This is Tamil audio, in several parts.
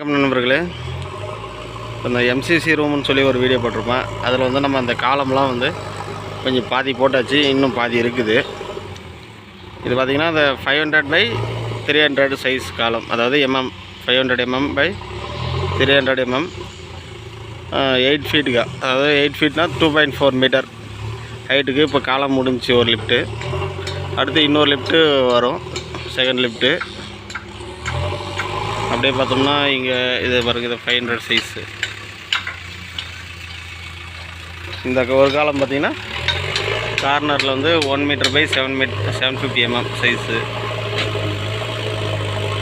வணக்கம் நண்பர்களே. இந்த எம்சிசி ரூம்னு சொல்லி ஒரு வீடியோ போட்டிருப்பேன். அதில் வந்து நம்ம அந்த காலம்லாம் வந்து கொஞ்சம் பாதி போட்டாச்சு, இன்னும் பாதி இருக்குது. இது பார்த்திங்கன்னா இந்த 500x300 சைஸ் காலம், அதாவது எம்எம் 500 mm by 300 mm 8 ஃபீட்டுக்கா, அதாவது 8 ஃபீட்னா 2.4 மீட்டர் ஹைட்டுக்கு இப்போ காலம் முடிஞ்சு ஒரு லிஃப்ட்டு. அடுத்து இன்னொரு லிஃப்ட்டு வரும், செகண்ட் லிஃப்ட்டு. அப்படியே பார்த்தோம்னா இங்கே இது பாருங்க, இது 500 சைஸு. இந்த ஒரு காலம் பார்த்திங்கன்னா கார்னரில் வந்து 1 மீட்டர் பை 750 mm சைஸு,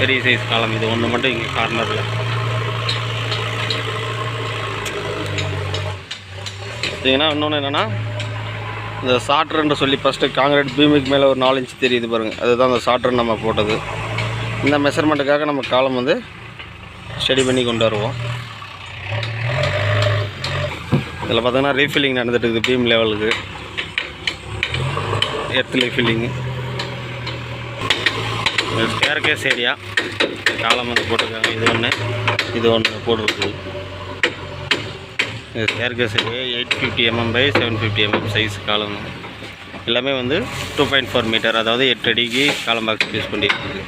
பெரிய சைஸ் காலம். இது ஒன்று மட்டும் இங்கே கார்னரில். பார்த்திங்கன்னா இன்னொன்று என்னென்னா, இந்த சாட்ருன்னு சொல்லி ஃபஸ்ட்டு காங்கிரீட் பீமுக்கு மேலே ஒரு 4 இன்ச் தெரியுது பாருங்கள், அதுதான் அந்த சாட்ருன்னு நம்ம போட்டது. இந்த மெஷர்மெண்ட்டுக்காக நம்ம காலம் வந்து ஸ்டடி பண்ணி கொண்டு வருவோம். இதில் பார்த்தீங்கன்னா ரீஃபில்லிங் நடந்துட்டு இருக்குது. பீம் லெவலுக்கு எர்த் ரீஃபில்லிங்கு. ஸ்டேர்கேஸ் ஏரியா காலம் வந்து போட்டிருக்காங்க. இது ஒன்று போட்டிருக்கு. இது staircase area 850 mm by 750 mm size காலம். எல்லாமே வந்து 2.4 மீட்டர், அதாவது 8 அடிக்கு காலம் பாக்ஸ் யூஸ் பண்ணியிருக்குது.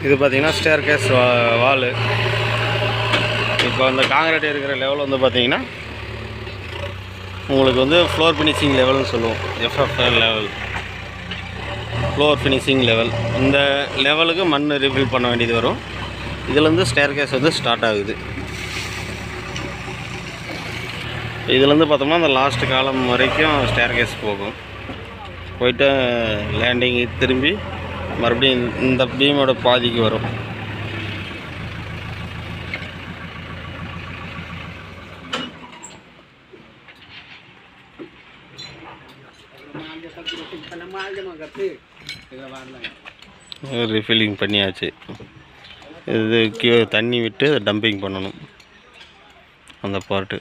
இது பார்த்திங்கன்னா ஸ்டேர்கேஸ் வாலு. இப்போ அந்த காங்கிரீட் இருக்கிற லெவல் வந்து பார்த்திங்கன்னா உங்களுக்கு வந்து ஃப்ளோர் ஃபினிஷிங் லெவல்னு சொல்லுவோம். எஃப்எஃப்எல் லெவல், ஃப்ளோர் ஃபினிஷிங் லெவல். இந்த லெவலுக்கு மண் ரீஃபில் பண்ண வேண்டியது வரும். இதுலேருந்து ஸ்டேர்கேஸ் வந்து ஸ்டார்ட் ஆகுது. இதுலேருந்து பார்த்தோம்னா அந்த லாஸ்ட் காலம் வரைக்கும் ஸ்டேர்கேஸ் போகும். போயிட்டு லேண்டிங் திரும்பி மறுபடியும் இந்த பீமோட பாதிக்கு வரும். ரீஃபில்லிங் பண்ணியாச்சு. இது தண்ணி விட்டு டம்பிங் பண்ணணும் அந்த பார்ட்டு.